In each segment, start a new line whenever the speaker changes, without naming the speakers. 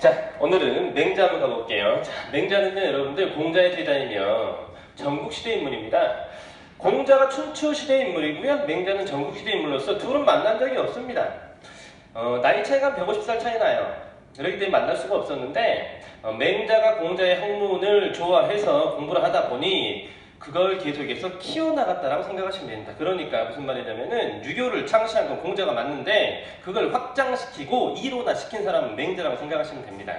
자, 오늘은 맹자 한번 가볼게요. 자, 맹자는요, 여러분들 공자의 제자이며 전국시대 인물입니다. 공자가 춘추시대 인물이고요. 맹자는 전국시대 인물로서 둘은 만난 적이 없습니다. 나이 차이가 한 150살 차이 나요. 그렇기 때문에 만날 수가 없었는데 맹자가 공자의 학문을 좋아해서 공부를 하다 보니 그걸 계속해서 키워나갔다라고 생각하시면 됩니다. 그러니까 무슨 말이냐면은 유교를 창시한 건 공자가 맞는데 그걸 확장시키고 이론화시킨 사람은 맹자라고 생각하시면 됩니다.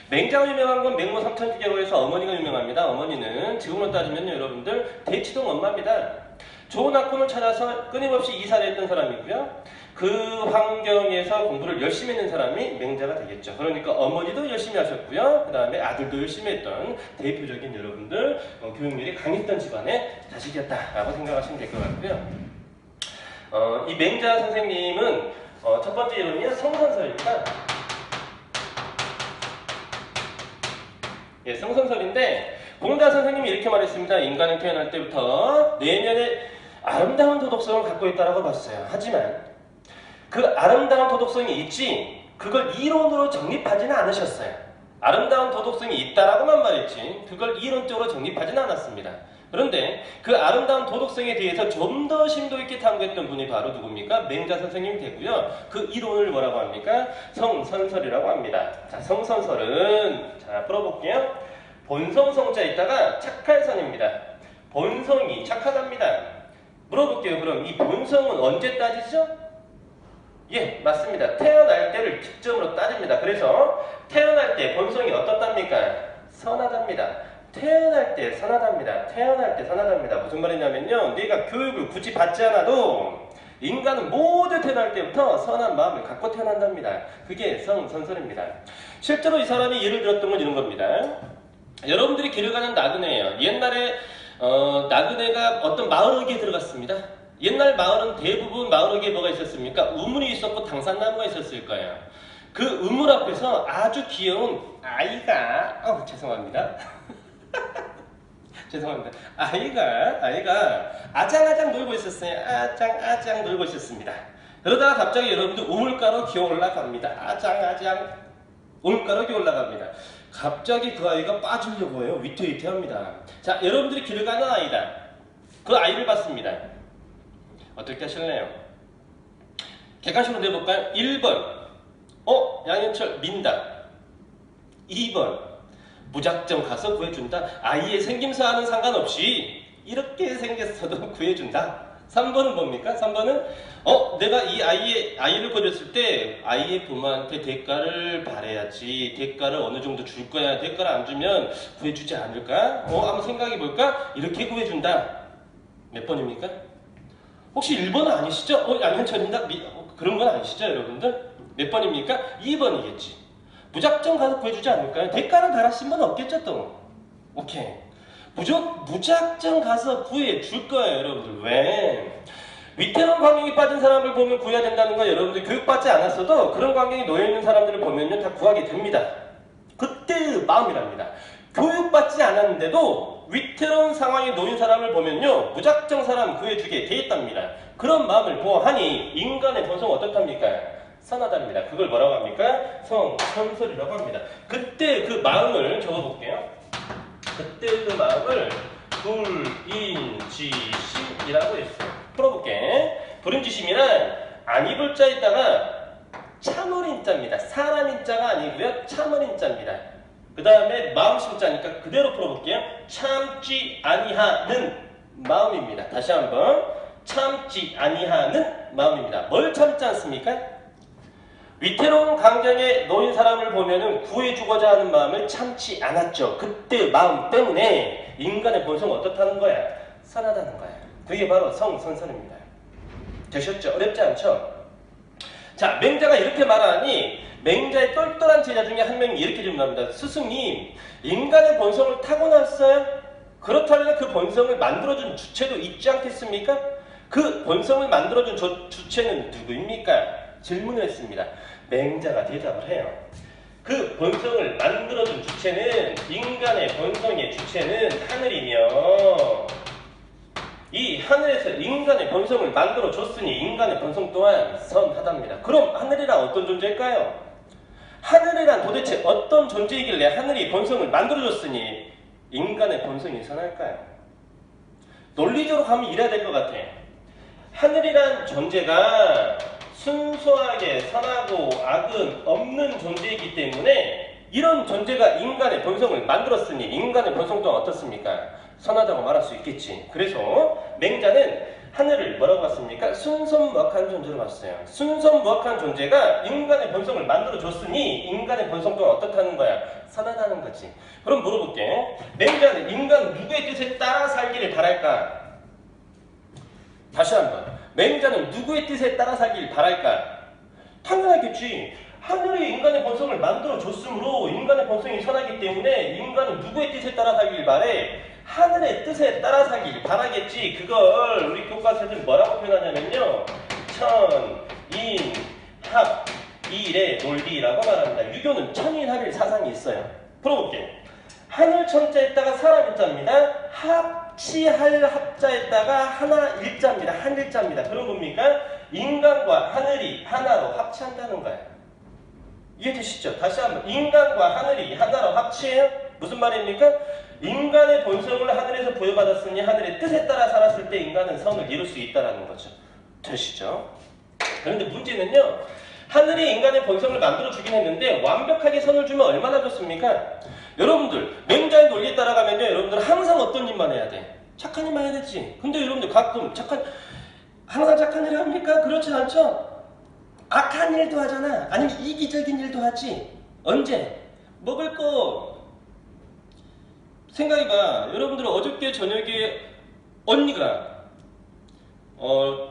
맹자가 유명한 건 맹모 삼천기계로 해서 어머니가 유명합니다. 어머니는 지금으로 따지면 여러분들 대치동 엄마입니다. 좋은 학군을 찾아서 끊임없이 이사를 했던 사람이고요. 그 환경에서 공부를 열심히 했는 사람이 맹자가 되겠죠. 그러니까 어머니도 열심히 하셨고요. 그 다음에 아들도 열심히 했던 대표적인 여러분들 교육률이 강했던 집안의 자식이었다라고 생각하시면 될 것 같고요. 이 맹자 선생님은 첫 번째 이론이 성선설입니다. 예, 성선설인데 공자 선생님이 이렇게 말했습니다. 인간은 태어날 때부터 내면의 아름다운 도덕성을 갖고 있다고 봤어요. 하지만 그 아름다운 도덕성이 있지 그걸 이론으로 정립하지는 않으셨어요. 아름다운 도덕성이 있다라고만 말했지 그걸 이론적으로 정립하지는 않았습니다. 그런데 그 아름다운 도덕성에 대해서 좀 더 심도 있게 탐구했던 분이 바로 누굽니까? 맹자 선생님이 되고요. 그 이론을 뭐라고 합니까? 성선설이라고 합니다. 자, 성선설은 자 풀어볼게요. 본성성자 있다가 착할선입니다. 본성이 착하답니다. 물어볼게요. 그럼 이 본성은 언제 따지죠? 예, 맞습니다. 태어날 때를 기점으로 따집니다. 그래서 태어날 때 본성이 어떻답니까? 선하답니다. 태어날 때 선하답니다. 태어날 때 선하답니다. 무슨 말이냐면요. 네가 교육을 굳이 받지 않아도 인간은 모두 태어날 때부터 선한 마음을 갖고 태어난답니다. 그게 성선설입니다. 실제로 이 사람이 예를 들었던 건 이런 겁니다. 여러분들이 길을 가는 나그네예요. 옛날에 나그네가 어떤 마을에 들어갔습니다. 옛날 마을은 대부분 마을에 뭐가 있었습니까? 우물이 있었고 당산나무가 있었을 거예요. 그 우물 앞에서 아주 귀여운 아이가 죄송합니다. 죄송합니다. 아이가 아장아장 놀고 있었어요. 아장 놀고 있었습니다. 그러다가 갑자기 여러분들 우물가로 기어 올라갑니다. 아장 우물가로 기어 올라갑니다. 갑자기 그 아이가 빠지려고 해요. 위태위태합니다. 자, 여러분들이 길을 가는 아이다. 그 아이를 봤습니다. 어떻게 하실래요? 객관식으로 내볼까요? 1번 양현철 민다. 2번 무작정 가서 구해준다. 아이의 생김새와는 상관없이 이렇게 생겼어도 구해준다. 3번은 뭡니까? 3번은 내가 이 아이를 거줬을 때 아이의 부모한테 대가를 바라야지. 대가를 어느 정도 줄 거야. 대가를 안 주면 구해주지 않을까? 한번 생각해 볼까? 이렇게 구해준다. 몇 번입니까? 혹시 1번은 아니시죠? 양현철인가? 그런 건 아니시죠, 여러분들? 몇 번입니까? 2번이겠지. 무작정 가서 구해주지 않을까요? 대가를 달았신 분 없겠죠, 또? 오케이. 무작정 가서 구해줄 거예요, 여러분들. 왜? 위태로운 환경에 빠진 사람을 보면 구해야 된다는 건 여러분들 교육받지 않았어도 그런 환경에 놓여있는 사람들을 보면요, 다 구하게 됩니다. 그때의 마음이랍니다. 교육받지 않았는데도 위태로운 상황에 놓인 사람을 보면요, 무작정 사람 구해주게 돼 있답니다. 그런 마음을 보아하니 인간의 본성은 어떻답니까? 선하답니다. 그걸 뭐라고 합니까? 성선설이라고 합니다. 그때 그 마음을 적어볼게요. 그때 그 마음을 불인지심이라고 했어요. 풀어볼게. 불인지심이란 안입을 자 있다가 참을인자입니다. 사람인자가 아니고요. 참을인자입니다. 그 다음에 마음심자니까 그대로 풀어볼게요. 참지 아니하는 마음입니다. 다시 한번 참지 아니하는 마음입니다. 뭘 참지 않습니까? 위태로운 강경에 놓인 사람을 보면은 구해주고자 하는 마음을 참지 않았죠. 그때 마음 때문에 인간의 본성은 어떻다는 거야? 선하다는 거야. 그게 바로 성선설입니다. 되셨죠? 어렵지 않죠? 자, 맹자가 이렇게 말하니 맹자의 똘똘한 제자 중에 한 명이 이렇게 질문합니다. 스승님, 인간의 본성을 타고났어요? 그렇다면 그 본성을 만들어준 주체도 있지 않겠습니까? 그 본성을 만들어준 주체는 누구입니까? 질문을 했습니다. 맹자가 대답을 해요. 그 본성을 만들어준 주체는 인간의 본성의 주체는 하늘이며 이 하늘에서 인간의 본성을 만들어줬으니 인간의 본성 또한 선하답니다. 그럼 하늘이란 어떤 존재일까요? 하늘이란 도대체 어떤 존재이길래 하늘이 본성을 만들어줬으니 인간의 본성이 선할까요? 논리적으로 가면 이래야 될 것 같아. 하늘이란 존재가 순수하게 선하고 악은 없는 존재이기 때문에 이런 존재가 인간의 본성을 만들었으니 인간의 본성 또한 어떻습니까? 선하다고 말할 수 있겠지. 그래서 맹자는 하늘을 뭐라고 봤습니까? 순선무악한 존재로 봤어요. 순선무악한 존재가 인간의 본성을 만들어줬으니 인간의 본성 또한 어떻다는 거야? 선하다는 거지. 그럼 물어볼게. 맹자는 인간 누구의 뜻에 따라 살기를 바랄까? 다시 한번. 맹자는 누구의 뜻에 따라 살기를 바랄까? 당연하겠지. 하늘이 인간의 본성을 만들어줬으므로 인간의 본성이 선하기 때문에 인간은 누구의 뜻에 따라 살기를 바래? 하늘의 뜻에 따라 살기를 바라겠지. 그걸 우리 교과서에서 뭐라고 표현하냐면요. 천, 인, 합, 일의 논리라고 말합니다. 유교는 천인합일 사상이 있어요. 풀어볼게. 하늘 천자에다가 사람 일자입니다. 합치할 합자에다가 하나 일자입니다. 한 일자입니다. 그럼 뭡니까? 인간과 하늘이 하나로 합치한다는 거예요. 이해되시죠? 다시 한번. 인간과 하늘이 하나로 합치해요? 무슨 말입니까? 인간의 본성을 하늘에서 부여받았으니 하늘의 뜻에 따라 살았을 때 인간은 선을 이룰 수 있다는 거죠. 되시죠? 그런데 문제는요. 하늘이 인간의 본성을 만들어주긴 했는데 완벽하게 선을 주면 얼마나 좋습니까? 여러분들 맹자의 논리에 따라가면요. 여러분들 항상 어떤 일만 해야 돼? 착한 일만 해야 되지. 근데 여러분들 가끔 항상 착한 일을 합니까? 그렇지 않죠? 악한 일도 하잖아. 아니면 이기적인 일도 하지. 언제? 먹을 거 생각해봐. 여러분들 어저께 저녁에 언니가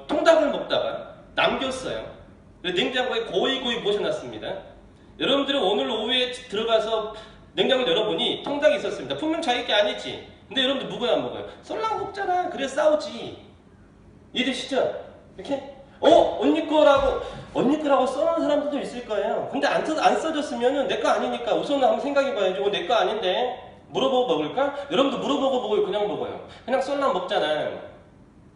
통닭을 먹다가 남겼어요. 냉장고에 고이 모셔놨습니다. 여러분들은 오늘 오후에 들어가서 냉장고를 열어보니 통닭이 있었습니다. 분명 자기 게 아니지. 근데 여러분들 누구야 안 먹어요? 썰랑 먹잖아. 그래서 싸우지. 이해되시죠? 이렇게? 언니 거라고 써놓은 사람들도 있을 거예요. 근데 안 써줬으면은 내 거 아니니까 우선은 한번 생각해봐야죠. 내 거 아닌데 물어보고 먹을까? 여러분도 물어보고 먹어요? 그냥 먹어요? 그냥 썰랑 먹잖아.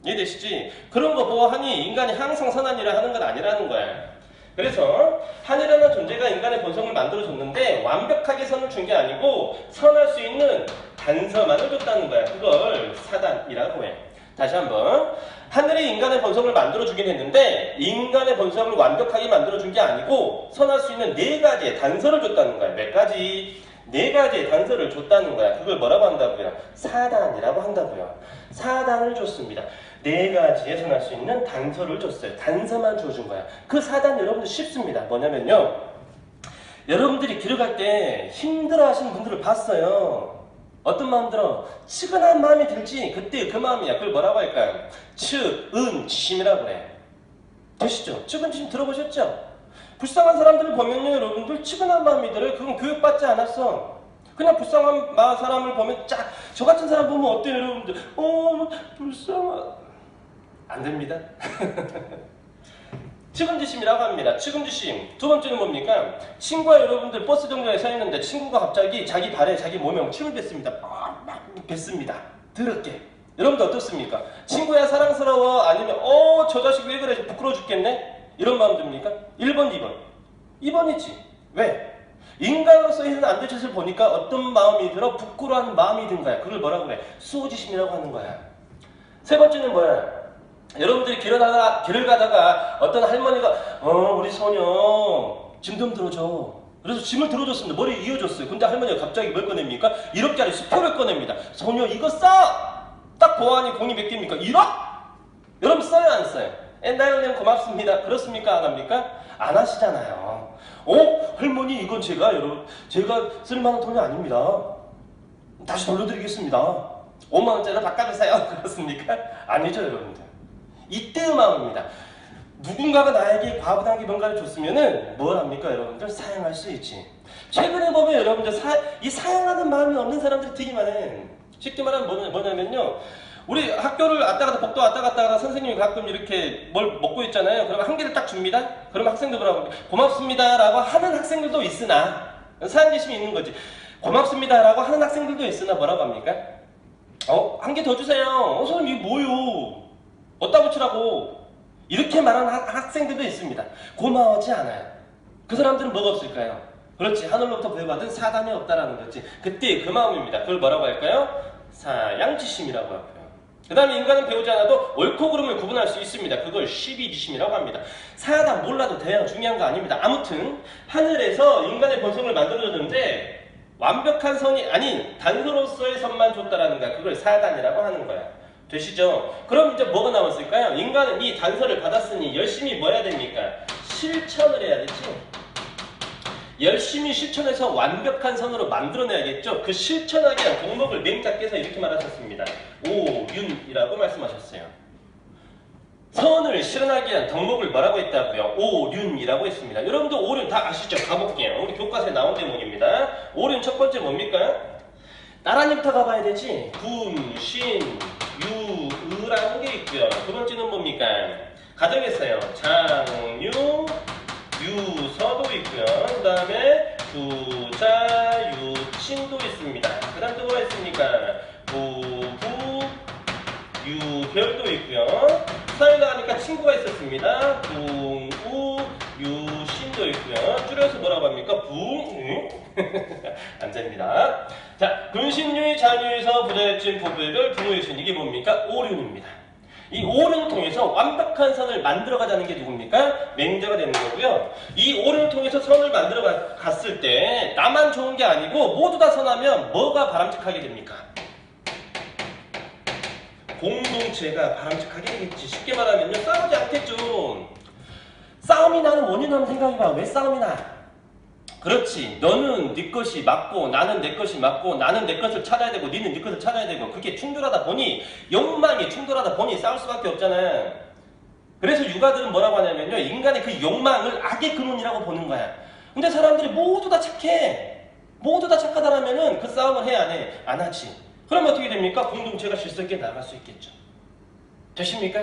이해되시지? 그런 거 보아하니 인간이 항상 선한 일을 하는 건 아니라는 거야. 그래서 하늘이라는 존재가 인간의 본성을 만들어줬는데 완벽하게 선을 준 게 아니고 선할 수 있는 단서만을 줬다는 거야. 그걸 사단이라고 해. 다시 한번. 하늘이 인간의 본성을 만들어주긴 했는데 인간의 본성을 완벽하게 만들어준 게 아니고 선할 수 있는 4가지의 단서를 줬다는 거야. 몇 가지? 4가지의 단서를 줬다는 거야. 그걸 뭐라고 한다고요? 사단이라고 한다고요. 사단을 줬습니다. 4가지에 선할 수 있는 단서를 줬어요. 단서만 줘준 거야. 그 사단 여러분들 쉽습니다. 뭐냐면요. 여러분들이 길을 갈 때 힘들어 하시는 분들을 봤어요. 어떤 마음 들어? 측은한 마음이 들지. 그때 그 마음이야. 그걸 뭐라고 할까요? 측은지심이라고 그래. 되시죠? 측은지심 들어보셨죠? 불쌍한 사람들을 보면요. 여러분들 측은한 마음이 들어요. 그건 교육받지 않았어. 그냥 불쌍한 사람을 보면 저 같은 사람 보면 어때요 여러분들? 불쌍한... 안 됩니다. 측은지심이라고 합니다. 측은지심. 두 번째는 뭡니까? 친구와 여러분들 버스 정류장에 서 있는데 친구가 갑자기 자기 발에 자기 몸에 침을 뱉습니다. 막 뱉습니다. 더럽게. 여러분들 어떻습니까? 친구야 사랑스러워 아니면 저 자식 왜 그래 부끄러워 죽겠네? 이런 마음 듭니까? 1번, 2번. 2번이지. 왜? 인간으로서 해서는 안 될 짓을 보니까 어떤 마음이 들어? 부끄러워하는 마음이 든 거야. 그걸 뭐라고 그래? 수호지심이라고 하는 거야. 세 번째는 뭐야? 여러분들이 길을 가다가 어떤 할머니가 우리 소녀 짐 좀 들어줘. 그래서 짐을 들어줬습니다. 머리 이어줬어요. 근데 할머니가 갑자기 뭘 꺼냅니까? 1억짜리 수표를 꺼냅니다. 소녀 이거 써! 딱 보아하니 공이 몇 개입니까? 1억? 여러분 써요 안 써요? 엔다이언님 고맙습니다. 그렇습니까? 안 합니까? 안 하시잖아요. 할머니 이건 제가 쓸만한 돈이 아닙니다. 다시 돌려드리겠습니다. 5만원짜리 바꿔주세요. 그렇습니까? 아니죠 여러분들. 이때의 마음입니다. 누군가가 나에게 과부당하게 뭔가를 줬으면은 뭘 합니까 여러분들? 사용할 수 있지. 최근에 보면 여러분들 이 사용하는 마음이 없는 사람들이 되게 많아요. 쉽게 말하면 뭐냐면요. 우리 학교를 왔다 갔다 복도 왔다 갔다 선생님이 가끔 이렇게 뭘 먹고 있잖아요. 그러면 한 개를 딱 줍니다. 그러면 학생들 뭐라고 고맙습니다 라고 하는 학생들도 있으나 사연지심이 있는 거지. 고맙습니다 라고 하는 학생들도 있으나 뭐라고 합니까? 한 개 더 주세요. 선생님 이게 뭐요? 어디다 붙이라고. 이렇게 말하는 학생들도 있습니다. 고마워하지 않아요. 그 사람들은 뭐가 없을까요? 그렇지. 하늘로부터 부여받은 사단이 없다라는 거지. 그때 그 마음입니다. 그걸 뭐라고 할까요? 사양지심이라고 하고요. 그 다음에 인간은 배우지 않아도 옳고 그름을 구분할 수 있습니다. 그걸 시비지심이라고 합니다. 사야다 몰라도 돼요. 중요한 거 아닙니다. 아무튼 하늘에서 인간의 본성을 만들어줬는데 완벽한 선이 아닌 단서로서의 선만 줬다라는 거야. 그걸 사단이라고 하는 거야. 되시죠? 그럼 이제 뭐가 남았을까요? 인간은 이 단서를 받았으니 열심히 뭐 해야 됩니까? 실천을 해야 되지. 열심히 실천해서 완벽한 선으로 만들어내야겠죠. 그 실천하기 위한 동목을 맹자께서 이렇게 말하셨습니다. 오륜이라고 말씀하셨어요. 선을 실현하기 위한 덕목을 뭐라고 했다고요? 오륜이라고 했습니다. 여러분들 오륜 다 아시죠? 가볼게요. 우리 교과서에 나온 대목입니다. 오륜 첫 번째 뭡니까? 나라님부터 가봐야 되지. 군, 신, 유, 의라는 게 있고요. 두 번째는 뭡니까? 가정에서요. 장유, 유서도 있고요. 그 다음에 부자, 유친도 있습니다. 그 다음 또 뭐가 있습니까? 부부, 유별도 있고요. 사회 나가니까 친구가 있었습니다. 붕우, 유신도 있고요. 줄여서 뭐라고 합니까? 붕우. 안 됩니다. 자, 군신유의 장유에서 부자유친, 부부별, 붕우유신. 이게 뭡니까? 오륜입니다. 이 오륜을 통해서 완벽한 선을 만들어가자는 게 누굽니까? 맹자가 되는 거고요. 이 오륜을 통해서 선을 만들어갔을 때 나만 좋은 게 아니고 모두 다 선하면 뭐가 바람직하게 됩니까? 공동체가 바람직하게 되겠지. 쉽게 말하면요. 싸우지 않겠죠. 싸움이 나는 원인 한번 생각해봐. 왜 싸움이 나? 그렇지. 너는 네 것이 맞고 나는 내 것이 맞고 나는 내 것을 찾아야 되고 니는 네 것을 찾아야 되고 그게 충돌하다 보니 욕망이 충돌하다 보니 싸울 수밖에 없잖아. 그래서 유가들은 뭐라고 하냐면요. 인간의 그 욕망을 악의 근원이라고 보는 거야. 근데 사람들이 모두 다 착해. 모두 다 착하다라면은 그 싸움을 해 안 해? 안 하지. 그러면 어떻게 됩니까? 공동체가 질서 있게 나갈 수 있겠죠. 되십니까?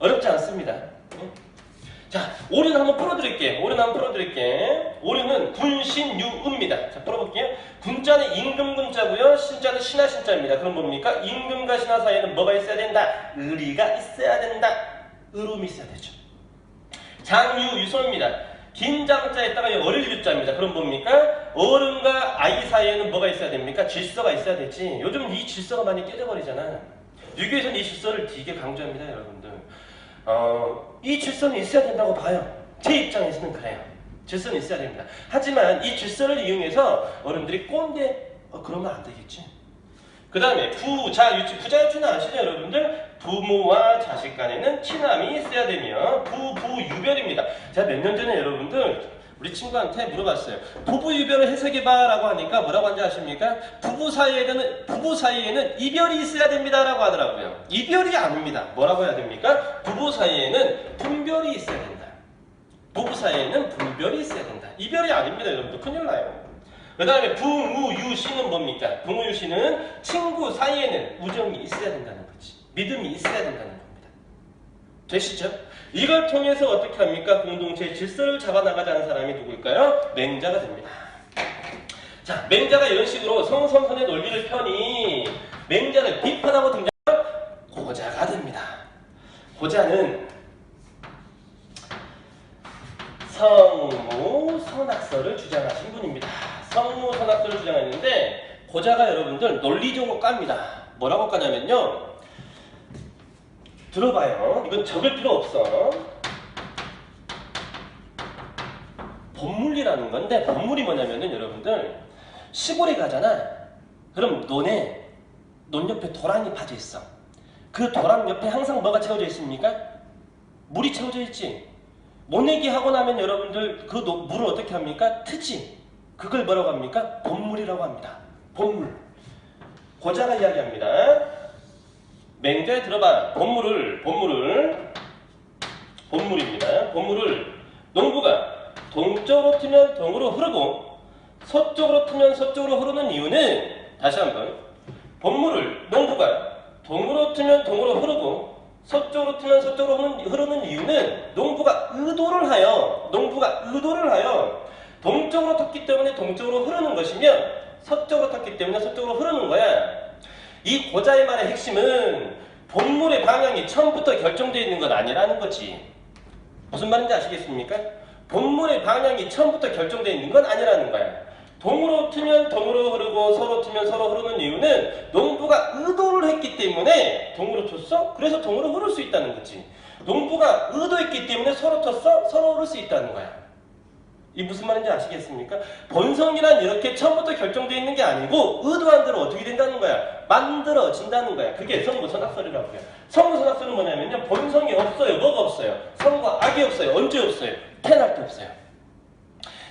어렵지 않습니다. 응? 자, 오륜 한번 풀어드릴게요. 오륜은 군신유입니다. 자, 풀어볼게요. 군자는 임금군자고요. 신자는 신하신자입니다. 그럼 뭡니까? 임금과 신하 사이에는 뭐가 있어야 된다? 의리가 있어야 된다. 의로움이 있어야 되죠. 장유유소입니다. 긴 장자에다가 어릴 유자입니다. 그럼 뭡니까? 어른과 아이 사이에는 뭐가 있어야 됩니까? 질서가 있어야 되지. 요즘 이 질서가 많이 깨져버리잖아. 유교에서는 이 질서를 되게 강조합니다, 여러분들. 이 질서는 있어야 된다고 봐요. 제 입장에서는 그래요. 질서는 있어야 됩니다. 하지만 이 질서를 이용해서 어른들이 꼰대, 그러면 안 되겠지. 그 다음에 부자유치는 아시죠, 여러분들? 부모와 자식 간에는 친함이 있어야 되며 부부유별입니다. 제가 몇 년 전에 여러분들 우리 친구한테 물어봤어요. 부부유별을 해석해봐 라고 하니까 뭐라고 하는지 아십니까? 부부 사이에는 이별이 있어야 됩니다 라고 하더라고요. 이별이 아닙니다. 뭐라고 해야 됩니까? 부부 사이에는 분별이 있어야 된다. 부부 사이에는 분별이 있어야 된다. 이별이 아닙니다, 여러분들. 큰일 나요. 그 다음에 붕우유시는 뭡니까? 붕우유시는 친구 사이에는 우정이 있어야 된다는 거지. 믿음이 있어야 된다는 겁니다. 되시죠? 이걸 통해서 어떻게 합니까? 공동체의 질서를 잡아나가자는 사람이 누구일까요? 맹자가 됩니다. 자, 맹자가 이런 식으로 성선선의 논리를 펴니 맹자를 비판하고 등장한 고자가 됩니다. 고자는 성무선악설을 주장하신 분입니다. 성무선악설을 주장했는데 고자가 여러분들 논리적으로 깝니다. 뭐라고 까냐면요. 들어봐요. 이건 적을 필요 없어. 법물이라는 건데 법물이 뭐냐면은 여러분들 시골에 가잖아. 그럼 논 옆에 도랑이 파져 있어. 그 도랑 옆에 항상 뭐가 채워져 있습니까? 물이 채워져 있지. 모내기 하고 나면 여러분들 그 물을 어떻게 합니까? 트지. 그걸 뭐라고 합니까? 법물이라고 합니다. 법물. 고자가 이야기합니다. 맹자에 들어봐. 법물입니다. 법물을 농부가 동쪽으로 트면 동으로 흐르고 서쪽으로 트면 서쪽으로 흐르는 이유는 다시 한번 법물을 농부가 동으로 트면 동으로 흐르고 서쪽으로 트면 서쪽으로 흐르는 이유는 농부가 의도를 하여 동쪽으로 텄기 때문에 동쪽으로 흐르는 것이며 서쪽으로 텄기 때문에 서쪽으로 흐르는 거야. 이 고자의 말의 핵심은 법물의 방향이 처음부터 결정되어 있는 건 아니라는 거지. 무슨 말인지 아시겠습니까? 본문의 방향이 처음부터 결정되어 있는 건 아니라는 거야. 동으로 트면 동으로 흐르고 서로 트면 서로 흐르는 이유는 농부가 의도를 했기 때문에 동으로 텄어? 그래서 동으로 흐를 수 있다는 거지. 농부가 의도했기 때문에 서로 텄어? 서로 흐를 수 있다는 거야. 이 무슨 말인지 아시겠습니까? 본성이란 이렇게 처음부터 결정되어 있는 게 아니고 의도한 대로 어떻게 된다는 거야? 만들어진다는 거야. 그게 성부선악설이라고 해요. 성부선악설은 뭐냐면요. 본성이 없어요. 뭐가 없어요? 성과 악이 없어요. 언제 없어요? 태어날 때 없어요.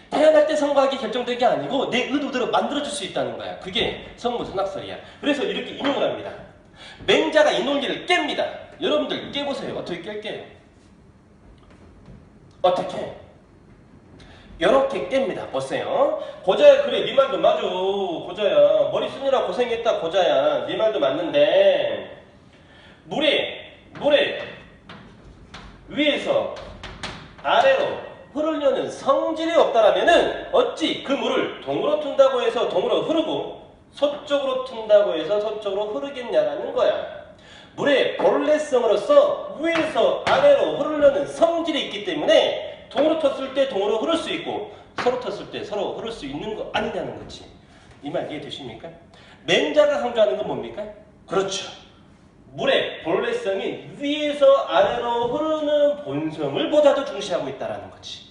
태어날 때 성과 악이 결정된 게 아니고 내 의도대로 만들어줄 수 있다는 거야. 그게 성부선악설이야. 그래서 이렇게 인용을 합니다. 맹자가 이 논리를 깹니다. 여러분들 깨보세요. 어떻게 깰게요? 어떻게? 이렇게 깹니다. 보세요. 고자야, 그래, 네 말도 맞아. 고자야, 머리 쓰느라 고생했다. 고자야, 네 말도 맞는데 물에 위에서 아래로 흐르려는 성질이 없다라면은 어찌 그 물을 동으로 튼다고 해서 동으로 흐르고 서쪽으로 튼다고 해서 서쪽으로 흐르겠냐라는 거야. 물의 본래성으로서 위에서 아래로 흐르려는 성질이 있기 때문에 동으로 텄을 때 동으로 흐를 수 있고 서로 텄을 때 서로 흐를 수 있는 거 아니냐는 거지. 이 말 이해되십니까? 맹자가 강조하는 건 뭡니까? 그렇죠. 물의 본래성이 위에서 아래로 흐르는 본성을 보다도 중시하고 있다는 거지.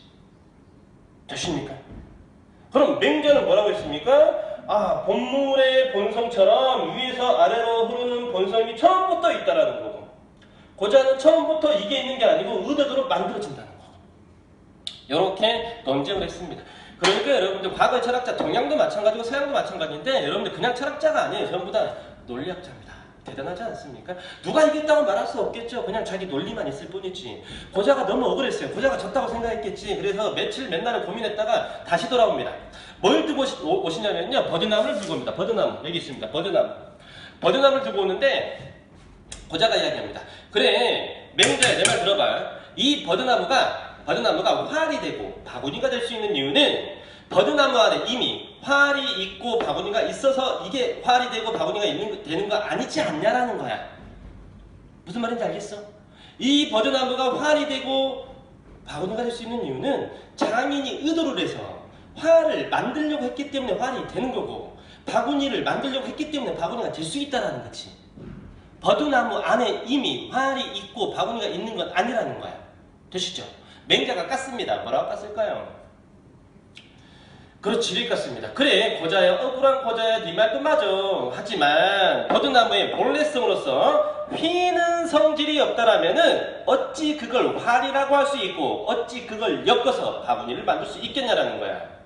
되십니까? 그럼 맹자는 뭐라고 했습니까? 아, 본물의 본성처럼 위에서 아래로 흐르는 본성이 처음부터 있다라는 거고, 고자는 처음부터 이게 있는 게 아니고 의도대로 만들어진다는 거고. 이렇게 논쟁을 했습니다. 그러니까 여러분들 과거의 철학자 동양도 마찬가지고 서양도 마찬가지인데 여러분들 그냥 철학자가 아니에요. 전부 다 논리학자입니다. 대단하지 않습니까? 누가 이겼다고 말할 수 없겠죠. 그냥 자기 논리만 있을 뿐이지. 고자가 너무 억울했어요. 고자가 졌다고 생각했겠지. 그래서 며칠 맨날 고민했다가 다시 돌아옵니다. 뭘 두고 오시냐면요. 버드나무를 두고 옵니다. 버드나무. 여기 있습니다. 버드나무. 버드나무를 두고 오는데 고자가 이야기합니다. 그래, 맹자야, 내 말 들어봐. 이 버드나무가 활이 되고 바구니가 될 수 있는 이유는 버드나무 안에 이미 활이 있고 바구니가 있어서 이게 활이 되고 바구니가 되는 거 아니지 않냐라는 거야. 무슨 말인지 알겠어? 이 버드나무가 활이 되고 바구니가 될 수 있는 이유는 장인이 의도를 해서 활을 만들려고 했기 때문에 활이 되는 거고, 바구니를 만들려고 했기 때문에 바구니가 될 수 있다는 거지. 버드나무 안에 이미 활이 있고 바구니가 있는 건 아니라는 거야. 되시죠? 맹자가 깠습니다. 뭐라고 깠을까요? 그렇지, 이렇게 깠습니다. 그래, 고자야, 억울한 고자야, 네 말도 맞아. 하지만 버드나무의 본래성으로서 휘는 성질이 없다라면은 어찌 그걸 활이라고 할 수 있고 어찌 그걸 엮어서 바구니를 만들 수 있겠냐라는 거야.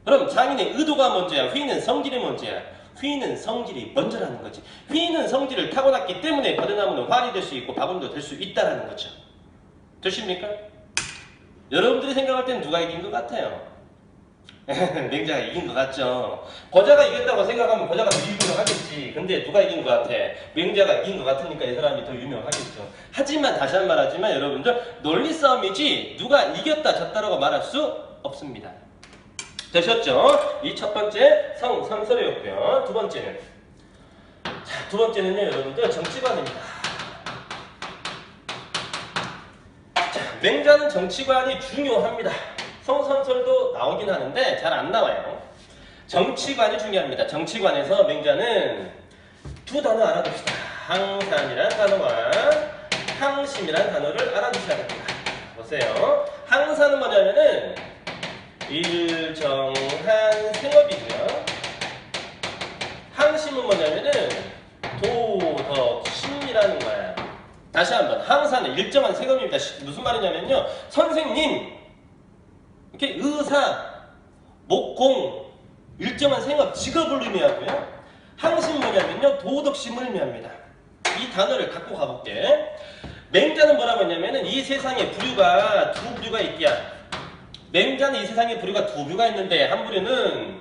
그럼 장인의 의도가 먼저야, 휘는 성질이 먼저야? 휘는 성질이 먼저라는 거지. 휘는 성질을 타고났기 때문에 버드나무는 활이 될 수 있고 바구니도 될 수 있다라는 거죠. 되십니까? 여러분들이 생각할 때는 누가 이긴 것 같아요? 맹자가 이긴 것 같죠? 고자가 이겼다고 생각하면 고자가 더 유명하겠지. 근데 누가 이긴 것 같아? 맹자가 이긴 것 같으니까 이 사람이 더 유명하겠죠. 하지만 다시 한 번 하지만 여러분들 논리 싸움이지 누가 이겼다 졌다라고 말할 수 없습니다. 되셨죠? 이 첫 번째 성선설이었고요. 두 번째는, 자, 두 번째는요, 여러분들 정치관입니다. 자, 맹자는 정치관이 중요합니다. 성선설도 나오긴 하는데 잘 안 나와요. 정치관이 중요합니다. 정치관에서 맹자는 두 단어 알아둡시다. 항산이라는 단어와 항심이라는 단어를 알아두셔야 됩니다. 보세요. 항산은 뭐냐면은 일정한 생업이고요. 항심은 뭐냐면은 도덕심이라는 거예요. 다시 한번, 항산은 일정한 생업입니다. 무슨 말이냐면요, 선생님, 이렇게 의사, 목공, 일정한 생업, 직업을 의미하고요. 항심 뭐냐면요, 도덕심을 의미합니다. 이 단어를 갖고 가볼게. 맹자는 뭐라고 했냐면은 이 세상에 부류가 두 부류가 있기야. 맹자는 이 세상에 부류가 두 부류가 있는데 한 부류는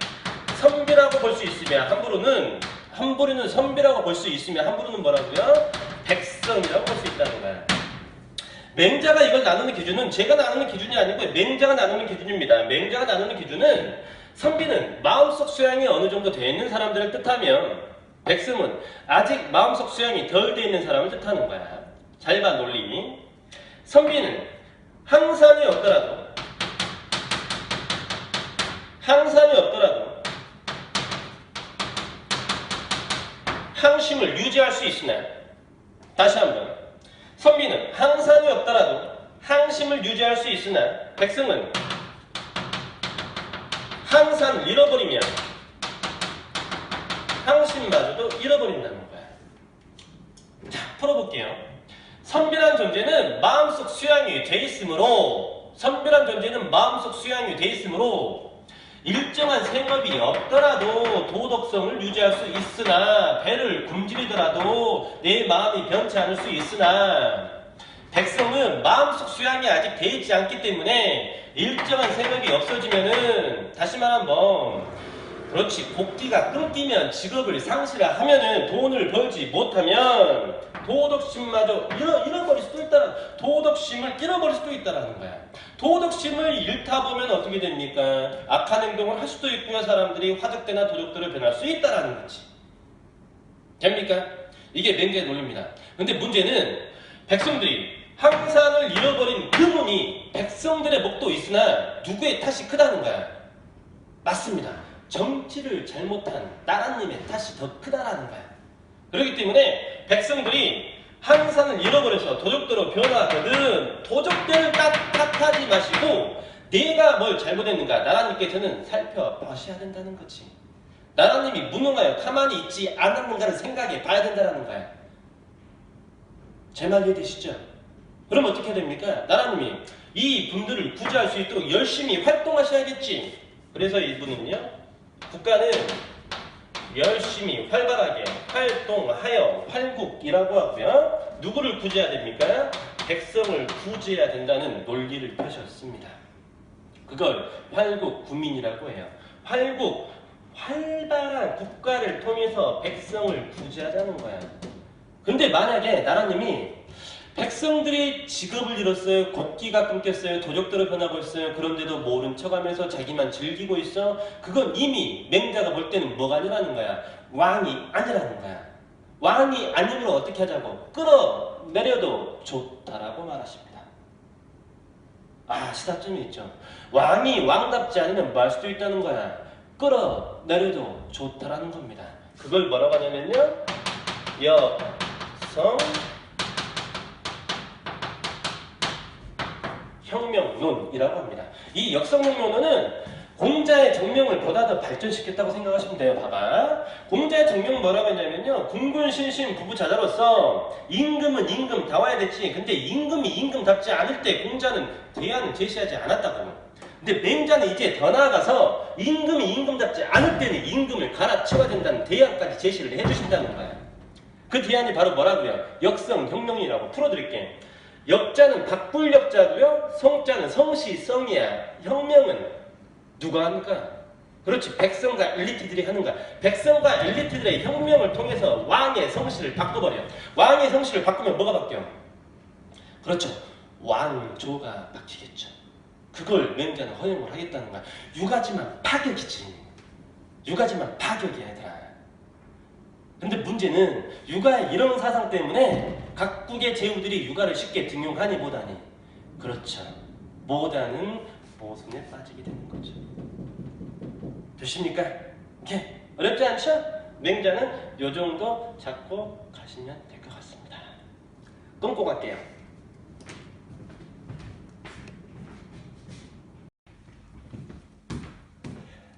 선비라고 볼 수 있으며 한 부류는 선비라고 볼 수 있으며 한 부류는 뭐라고요? 백성이라고 볼 수 있다는 거야. 맹자가 이걸 나누는 기준은 제가 나누는 기준이 아니고 맹자가 나누는 기준입니다. 맹자가 나누는 기준은 선비는 마음속 수양이 어느 정도 되어 있는 사람들을 뜻하면 백성은 아직 마음속 수양이 덜 되어 있는 사람을 뜻하는 거야. 잘 봐, 논리. 선비는 항산이 없더라도 항산이 없더라도 항심을 유지할 수 있으나, 다시 한번, 선비는 항산이 없더라도 항심을 유지할 수 있으나 백성은 항산을 잃어버리면 항심마저도 잃어버린다는 거야. 자, 풀어볼게요. 선비란 존재는 마음속 수양이 돼 있으므로, 선비란 존재는 마음속 수양이 돼 있으므로 일정한 생업이 없더라도 도덕성을 유지할 수 있으나, 배를 굶주리더라도 내 마음이 변치 않을 수 있으나, 백성은 마음속 수양이 아직 돼 있지 않기 때문에 일정한 생업이 없어지면은, 다시 말하면 그렇지, 복귀가 끊기면, 직업을 상실하면은, 돈을 벌지 못하면 도덕심마저 잃어버릴 수도 있다는, 도덕심을 잃어버릴 수도 있다는 거야. 도덕심을 잃다 보면 어떻게 됩니까? 악한 행동을 할 수도 있고요. 사람들이 화적대나 도적대로 변할 수 있다라는 거지. 됩니까? 이게 맹자의 논리입니다. 근데 문제는 백성들이 항산을 잃어버린 그분이 백성들의 목도 있으나 누구의 탓이 크다는 거야. 맞습니다. 정치를 잘못한 나라님의 탓이 더 크다라는 거야. 그렇기 때문에 백성들이 항산을 잃어버려서 도적대로 변화하거든, 도적대를 탓하지 마시고 내가 뭘 잘못했는가 나라님께서는 살펴보셔야 된다는 거지. 나라님이 무능하여 가만히 있지 않았는가를 생각해 봐야 된다는 거야. 제 말 이해되시죠? 그럼 어떻게 됩니까? 나라님이 이 분들을 구제할 수 있도록 열심히 활동하셔야겠지. 그래서 이분은요, 국가는 열심히 활발하게 활동하여 활국이라고 하고요, 누구를 구제해야 됩니까? 백성을 구제해야 된다는 논리를 펴셨습니다. 그걸 활국구민이라고 해요. 활국, 활발한 국가를 통해서 백성을 구제하자는 거야. 근데 만약에 나라님이 백성들이 직업을 잃었어요, 국기가 끊겼어요, 도적대로 변하고 있어요, 그런데도 모른 척하면서 자기만 즐기고 있어, 그건 이미 맹자가 볼 때는 뭐가 아니라는 거야? 왕이 아니라는 거야. 왕이 아니므로 어떻게 하자고? 끌어내려도 좋다라고 말하십니다. 아, 시사점이 있죠. 왕이 왕답지 않으면 뭐 할 수도 있다는 거야? 끌어내려도 좋다라는 겁니다. 그걸 뭐라고 하냐면요, 여성 혁명론이라고 합니다. 이 역성혁명론은 공자의 정명을 보다 더 발전시켰다고 생각하시면 돼요. 봐봐. 공자의 정명은 뭐라고 했냐면요, 군군신신 부부자자로서 임금은 임금 다워야 됐지. 근데 임금이 임금답지 않을 때 공자는 대안을 제시하지 않았다고. 근데 맹자는 이제 더 나아가서 임금이 임금답지 않을 때는 임금을 갈아치워야 된다는 대안까지 제시를 해주신다는 거야. 그 대안이 바로 뭐라고요? 역성혁명이라고 풀어드릴게. 역자는 박불역자고요, 성자는 성시성이야. 혁명은 누가 하는가? 그렇지, 백성과 엘리트들이 하는 거야. 백성과 엘리트들의 혁명을 통해서 왕의 성씨를 바꿔버려. 왕의 성씨를 바꾸면 뭐가 바뀌어? 그렇죠, 왕조가 바뀌겠죠. 그걸 맹자는 허용을 하겠다는 거야. 육아지만 파격이지. 육아지만 파격이야, 얘들아. 근데 문제는 육아의 이런 사상 때문에 각국의 제후들이 육아를 쉽게 등용하니 보다니, 그렇죠, 보다는 모순에 빠지게 되는 거죠. 되십니까? 이게 어렵지 않죠? 맹자는 요 정도 잡고 가시면 될 것 같습니다. 끊고 갈게요.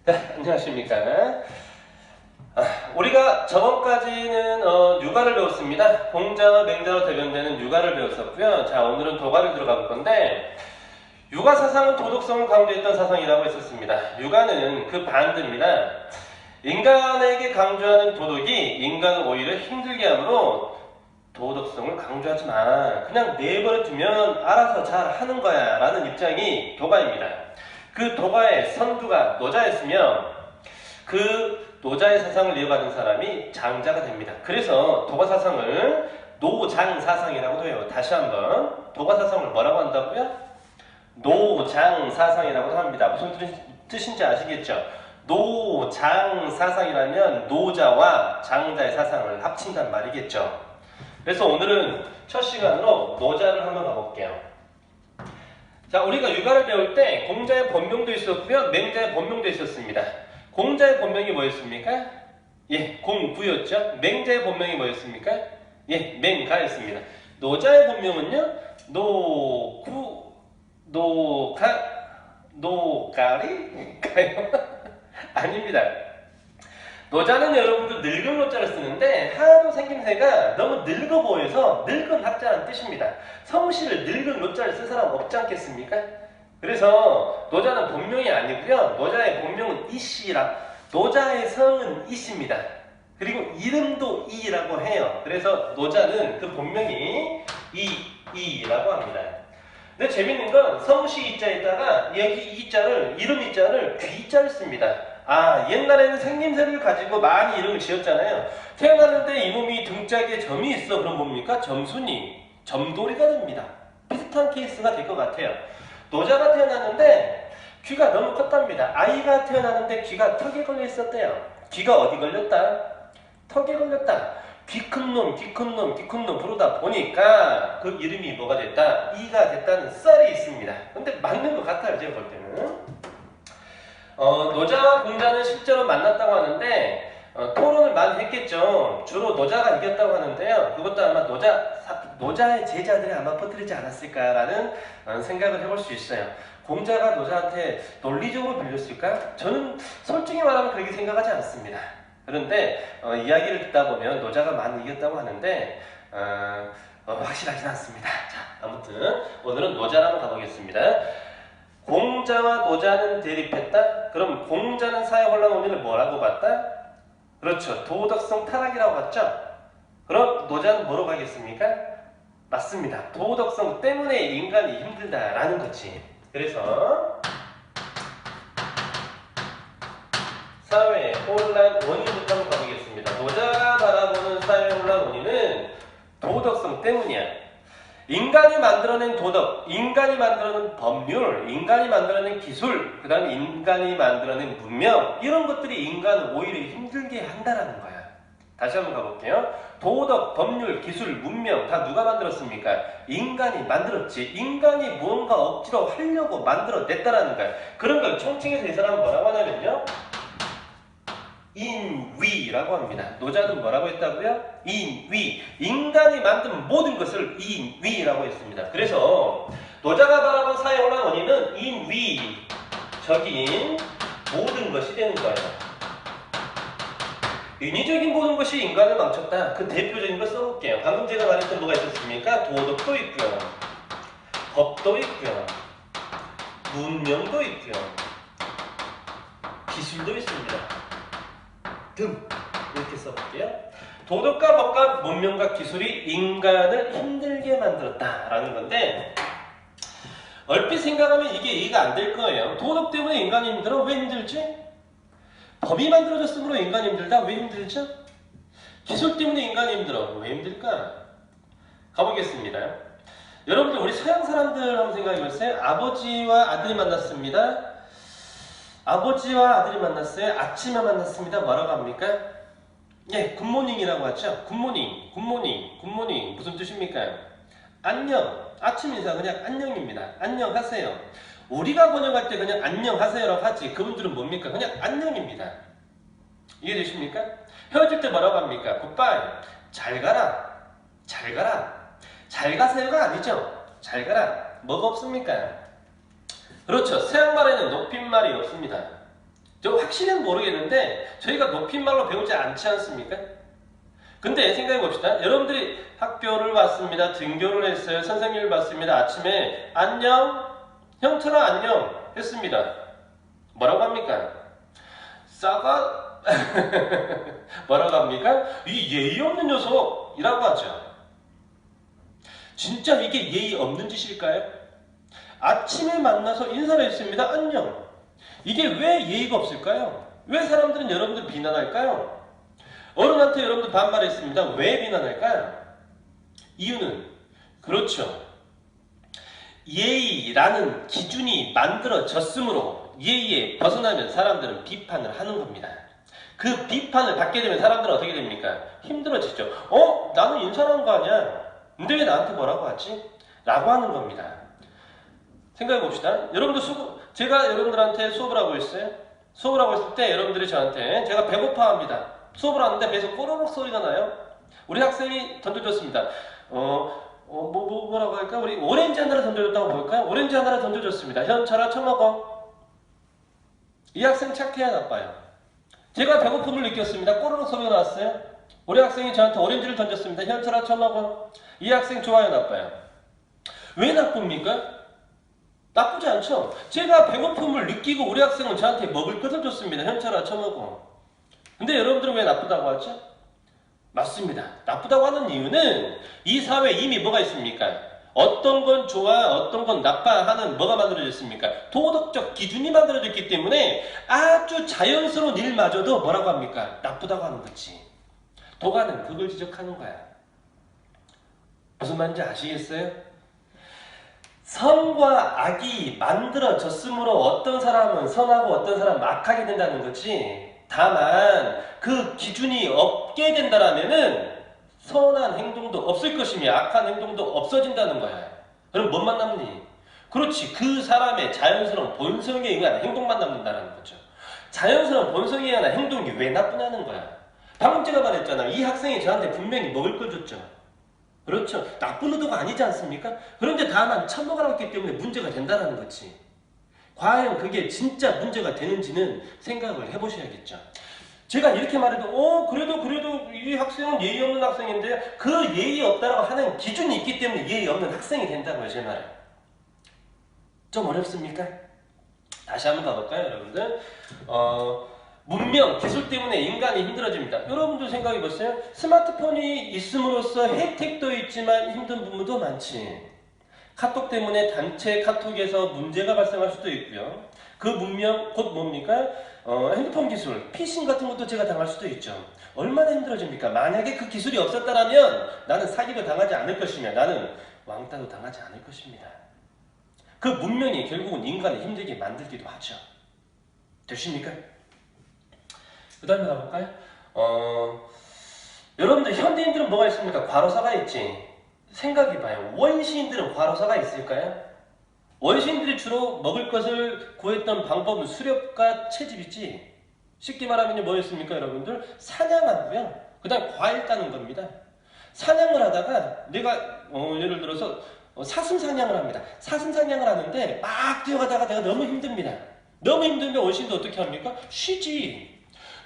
네, 안녕하십니까? 우리가 저번까지는 육아를 배웠습니다. 공자와 맹자로 대변되는 육아를 배웠었고요. 자, 오늘은 도가를 들어가 볼 건데, 육아 사상은 도덕성을 강조했던 사상이라고 했었습니다. 육아는 그 반대입니다. 인간에게 강조하는 도덕이 인간을 오히려 힘들게 하므로 도덕성을 강조하지 마, 그냥 내버려 두면 알아서 잘 하는 거야 라는 입장이 도가입니다. 그 도가의 선두가 노자였으며, 그 노자의 사상을 이어받은 사람이 장자가 됩니다. 그래서 도가 사상을 노장 사상이라고도 해요. 다시 한번, 도가 사상을 뭐라고 한다고요? 노장 사상이라고도 합니다. 무슨 뜻인지 아시겠죠? 노장 사상이라면 노자와 장자의 사상을 합친단 말이겠죠. 그래서 오늘은 첫 시간으로 노자를 한번 가볼게요. 자, 우리가 육아를 배울 때 공자의 본명도 있었고요. 맹자의 본명도 있었습니다. 공자의 본명이 뭐였습니까? 예, 공구였죠. 맹자의 본명이 뭐였습니까? 예, 맹가였습니다. 노자의 본명은요. 노구, 노가리가요? 아닙니다. 노자는 여러분들 늙은 노자를 쓰는데 하도 생김새가 너무 늙어 보여서 늙은 학자라는 뜻입니다. 성씨를 늙은 노자를 쓴 사람 없지 않겠습니까? 그래서 노자는 본명이 아니고요. 노자의 본명은 이씨라. 노자의 성은 이씨입니다. 그리고 이름도 이라고 해요. 그래서 노자는 그 본명이 이라고 합니다. 근데 재밌는 건 성씨 이자에다가 여기 이자를 이름 이자를 귀자를 씁니다. 아, 옛날에는 생김새를 가지고 많이 이름을 지었잖아요. 태어났는데 이 몸이 등짝에 점이 있어. 그럼 뭡니까? 점순이, 점돌이가 됩니다. 비슷한 케이스가 될 것 같아요. 노자가 태어났는데 귀가 너무 컸답니다. 아이가 태어났는데 귀가 턱에 걸려 있었대요. 귀가 어디 걸렸다? 턱에 걸렸다. 귀 큰 놈, 귀 큰 놈, 귀 큰 놈 부르다 보니까 그 이름이 뭐가 됐다? 이가 됐다는 썰이 있습니다. 근데 맞는 것 같아요, 제가 볼 때는. 노자와 공자는 실제로 만났다고 하는데 토론을 많이 했겠죠. 주로 노자가 이겼다고 하는데요. 그것도 아마 노자의 제자들이 아마 퍼뜨리지 않았을까라는 생각을 해볼 수 있어요. 공자가 노자한테 논리적으로 빌렸을까? 저는 솔직히 말하면 그렇게 생각하지 않습니다. 그런데 이야기를 듣다 보면 노자가 많이 이겼다고 하는데 확실하진 않습니다. 자, 아무튼 오늘은 노자로 한번 가보겠습니다. 공자와 노자는 대립했다? 그럼 공자는 사회혼란 원인을 뭐라고 봤다? 그렇죠. 도덕성 타락이라고 봤죠? 그럼 노자는 뭐로 가겠습니까? 맞습니다. 도덕성 때문에 인간이 힘들다라는 거지. 그래서 사회혼란 원인부터 한번 가보겠습니다. 노자가 바라보는 사회혼란 원인은 도덕성 때문이야. 인간이 만들어낸 도덕, 인간이 만들어낸 법률, 인간이 만들어낸 기술, 그 다음에 인간이 만들어낸 문명, 이런 것들이 인간을 오히려 힘들게 한다는 거야. 다시 한번 가볼게요. 도덕, 법률, 기술, 문명 다 누가 만들었습니까? 인간이 만들었지. 인간이 무언가 억지로 하려고 만들어냈다는 거야. 그런 걸 총칭해서 이 사람은 뭐라고 하냐면요. 인위라고 합니다. 노자는 뭐라고 했다고요? 인위. 인간이 만든 모든 것을 인위라고 했습니다. 그래서 노자가 바라본 사회혼란 원인은 인위적인 모든 것이 되는 거예요. 인위적인 모든 것이 인간을 망쳤다. 그 대표적인 걸 써볼게요. 방금 제가 말했던 뭐가 있었습니까? 도덕도 있고요. 법도 있고요. 문명도 있고요. 기술도 있습니다. 이렇게 써볼게요. 도덕과 법과 문명과 기술이 인간을 힘들게 만들었다라는 건데 얼핏 생각하면 이게 이해가 안 될 거예요. 도덕 때문에 인간이 힘들어? 왜 힘들지? 법이 만들어졌으므로 인간이 힘들다? 왜 힘들죠? 기술 때문에 인간이 힘들어? 왜 힘들까? 가보겠습니다. 여러분들 우리 서양 사람들 한번 생각해보세요. 아버지와 아들이 만났습니다. 아버지와 아들이 만났어요. 아침에 만났습니다. 뭐라고 합니까? 예, 굿모닝이라고 하죠. 굿모닝, 굿모닝, 굿모닝. 무슨 뜻입니까? 안녕. 아침 인사 그냥 안녕입니다. 안녕하세요. 우리가 번역할 때 그냥 안녕하세요라고 하지. 그분들은 뭡니까? 그냥 안녕입니다. 이해되십니까? 헤어질 때 뭐라고 합니까? 굿바이. 잘 가라. 잘 가라. 잘 가세요가 아니죠. 잘 가라. 뭐가 없습니까? 그렇죠. 서양말에는 높임말이 없습니다. 저 확실히는 모르겠는데 저희가 높임말로 배우지 않지 않습니까? 근데 생각해 봅시다. 여러분들이 학교를 왔습니다. 등교를 했어요. 선생님을 봤습니다. 아침에 안녕, 형철아 안녕 했습니다. 뭐라고 합니까? 싸가 뭐라고 합니까? 이 예의 없는 녀석이라고 하죠. 진짜 이게 예의 없는 짓일까요? 아침에 만나서 인사를 했습니다. 안녕. 이게 왜 예의가 없을까요? 왜 사람들은 여러분들 비난할까요? 어른한테 여러분들 반말했습니다. 왜 비난할까요? 이유는 그렇죠. 예의라는 기준이 만들어졌으므로 예의에 벗어나면 사람들은 비판을 하는 겁니다. 그 비판을 받게 되면 사람들은 어떻게 됩니까? 힘들어지죠. 나는 인사를 한 거 아니야. 근데 왜 나한테 뭐라고 하지? 라고 하는 겁니다. 생각해 봅시다. 여러분들 제가 여러분들한테 수업을 하고 있어요. 수업을 하고 있을 때 여러분들이 저한테 제가 배고파합니다. 수업을 하는데 배에서 꼬르륵 소리가 나요. 우리 학생이 던져줬습니다. 뭐라고 할까? 우리 오렌지 하나를 던져줬다고 볼까요? 오렌지 하나를 던져줬습니다. 현철아 처먹어. 이 학생 착해야 나빠요? 제가 배고픔을 느꼈습니다. 꼬르륵 소리가 났어요. 우리 학생이 저한테 오렌지를 던졌습니다. 현철아 처먹어. 이 학생 좋아요 나빠요? 왜 나쁩니까? 나쁘지 않죠? 제가 배고픔을 느끼고 우리 학생은 저한테 먹을 것을 줬습니다. 현철아 처먹어. 근데 여러분들은 왜 나쁘다고 하죠? 맞습니다. 나쁘다고 하는 이유는 이 사회에 이미 뭐가 있습니까? 어떤 건 좋아, 어떤 건 나빠 하는 뭐가 만들어졌습니까? 도덕적 기준이 만들어졌기 때문에 아주 자연스러운 일마저도 뭐라고 합니까? 나쁘다고 하는 거지. 도가는 그걸 지적하는 거야. 무슨 말인지 아시겠어요? 선과 악이 만들어졌으므로 어떤 사람은 선하고 어떤 사람은 악하게 된다는 거지. 다만 그 기준이 없게 된다라면은 선한 행동도 없을 것이며 악한 행동도 없어진다는 거야. 그럼 뭔만 남니? 그렇지. 그 사람의 자연스러운 본성에 의한 행동만 남는다는 거죠. 자연스러운 본성에 의한 행동이 왜 나쁘냐는 거야. 방금 제가 말했잖아. 이 학생이 저한테 분명히 먹을 걸 줬죠. 그렇죠. 나쁜 의도가 아니지 않습니까? 그런데 다만 처먹으라고 했기 때문에 문제가 된다는 거지. 과연 그게 진짜 문제가 되는지는 생각을 해보셔야겠죠. 제가 이렇게 말해도 그래도 이 학생은 예의 없는 학생인데 그 예의 없다라고 하는 기준이 있기 때문에 예의 없는 학생이 된다고요. 제 말은. 좀 어렵습니까? 다시 한번 가볼까요, 여러분들? 문명, 기술 때문에 인간이 힘들어집니다. 여러분들 생각해보세요. 스마트폰이 있음으로써 혜택도 있지만 힘든 부분도 많지. 카톡 때문에 단체 카톡에서 문제가 발생할 수도 있고요. 그 문명, 곧 뭡니까? 핸드폰 기술, 피싱 같은 것도 제가 당할 수도 있죠. 얼마나 힘들어집니까? 만약에 그 기술이 없었다면 나는 사기도 당하지 않을 것이며 나는 왕따도 당하지 않을 것입니다. 그 문명이 결국은 인간을 힘들게 만들기도 하죠. 되십니까? 그 다음에 가볼까요? 여러분들 현대인들은 뭐가 있습니까? 과로사가 있지. 생각해봐요. 원시인들은 과로사가 있을까요? 원시인들이 주로 먹을 것을 구했던 방법은 수렵과 채집이지. 쉽게 말하면 뭐였습니까 여러분들? 사냥하고요. 그 다음 과일 따는 겁니다. 사냥을 하다가 내가 예를 들어서 사슴사냥을 합니다. 사슴사냥을 하는데 막 뛰어가다가 내가 너무 힘듭니다. 너무 힘들면 원시인도 어떻게 합니까? 쉬지.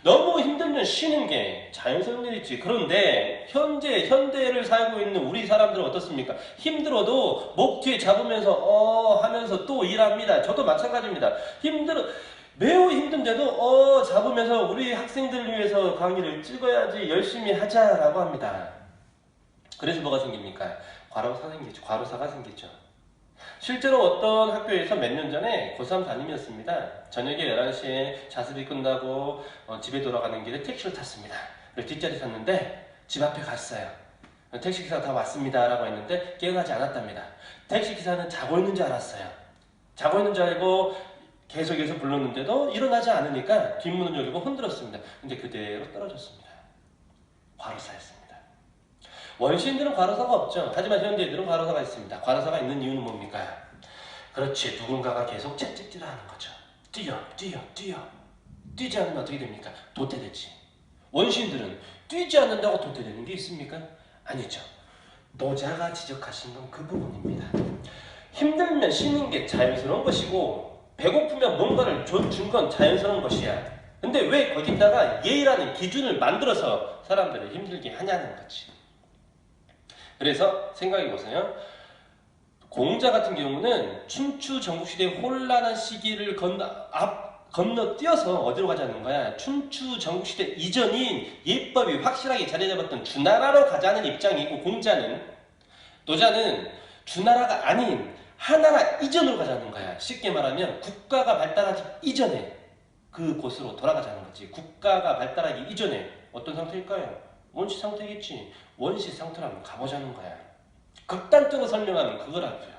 너무 힘들면 쉬는 게 자연스러운 일이지. 그런데 현대를 살고 있는 우리 사람들은 어떻습니까? 힘들어도 목 뒤에 잡으면서 하면서 또 일합니다. 저도 마찬가지입니다. 매우 힘든데도 잡으면서 우리 학생들을 위해서 강의를 찍어야지 열심히 하자라고 합니다. 그래서 뭐가 생깁니까? 과로사가 생기죠. 실제로 어떤 학교에서 몇 년 전에 고3 담임이었습니다. 저녁에 11시에 자습이 끝나고 집에 돌아가는 길에 택시를 탔습니다. 뒷자리 탔는데 집 앞에 갔어요. 택시기사가 다 왔습니다 라고 했는데 깨어나지 않았답니다. 택시기사는 자고 있는 줄 알았어요. 자고 있는 줄 알고 계속해서 불렀는데도 일어나지 않으니까 뒷문을 열고 흔들었습니다. 근데 그대로 떨어졌습니다. 과로사였습니다. 원시인들은 과로사가 없죠. 하지만 현대인들은 과로사가 있습니다. 과로사가 있는 이유는 뭡니까? 그렇지. 누군가가 계속 채찍질하는 거죠. 뛰어. 뛰지 않으면 어떻게 됩니까? 도태되지. 원시인들은 뛰지 않는다고 도태되는 게 있습니까? 아니죠. 노자가 지적하신 건 그 부분입니다. 힘들면 쉬는 게 자연스러운 것이고 배고프면 뭔가를 준 건 자연스러운 것이야. 근데 왜 거기다가 예의라는 기준을 만들어서 사람들을 힘들게 하냐는 거지. 그래서 생각해보세요. 공자 같은 경우는 춘추 전국시대의 혼란한 시기를 건너뛰어서 어디로 가자는 거야? 춘추 전국시대 이전인 예법이 확실하게 자리 잡았던 주나라로 가자는 입장이고 노자는 주나라가 아닌 하나라 이전으로 가자는 거야. 쉽게 말하면 국가가 발달하기 이전에 그곳으로 돌아가자는 거지. 국가가 발달하기 이전에 어떤 상태일까요? 원시 상태겠지. 원시 상태로 한번 가보자는 거야. 극단적으로 설명하면 그거라고요.